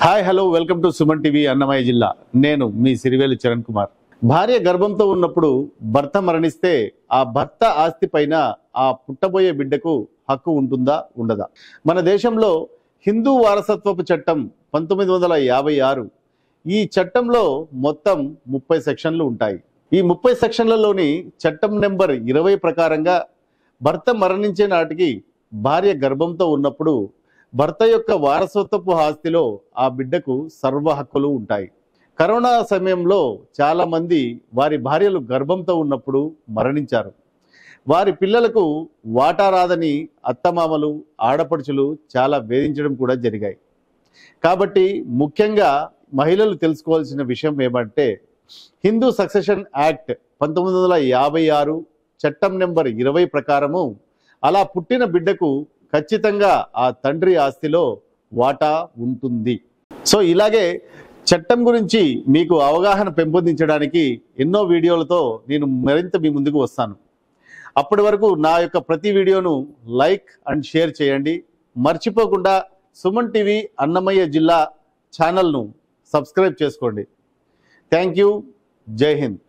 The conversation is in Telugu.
Hi hello welcome to Suman TV Annamayya జిల్లా. నేను మీ సిరివేలు చరణ్ కుమార్. భార్య గర్భంతో ఉన్నప్పుడు భర్త మరణిస్తే ఆ భర్త ఆస్తి పైన ఆ పుట్టబోయే బిడ్డకు హక్కు ఉంటుందా ఉండదా? మన దేశంలో హిందూ వారసత్వపు చట్టం 1956. ఈ చట్టంలో మొత్తం 30 సెక్షన్లు ఉంటాయి. ఈ 30 సెక్షన్లలోని చట్టం నెంబర్ 20 ప్రకారంగా భర్త మరణించే నాటికి భార్య గర్భంతో ఉన్నప్పుడు భర్త యొక్క వారసత్వపు ఆస్తిలో ఆ బిడ్డకు సర్వ హక్కులు ఉంటాయి. కరోనా సమయంలో చాలామంది వారి భార్యలు గర్భంతో ఉన్నప్పుడు మరణించారు. వారి పిల్లలకు వాటా రాదని అత్తమామలు, ఆడపడుచులు చాలా వేధించడం కూడా జరిగాయి. కాబట్టి ముఖ్యంగా మహిళలు తెలుసుకోవాల్సిన విషయం ఏమంటే, హిందూ సక్సెషన్ యాక్ట్ 1956 చట్టం నెంబర్ 20 ప్రకారము అలా పుట్టిన బిడ్డకు ఖచ్చితంగా ఆ తండ్రి ఆస్తిలో వాటా ఉంటుంది. సో ఇలాగే చట్టం గురించి మీకు అవగాహన పెంపొందించడానికి ఎన్నో వీడియోలతో నేను మరింత మీ ముందుకు వస్తాను. అప్పటి వరకు నా యొక్క ప్రతి వీడియోను లైక్ అండ్ షేర్ చేయండి. మర్చిపోకుండా సుమన్ టీవీ అన్నమయ్య జిల్లా ఛానల్ను సబ్స్క్రైబ్ చేసుకోండి. Thank you. జై హింద్.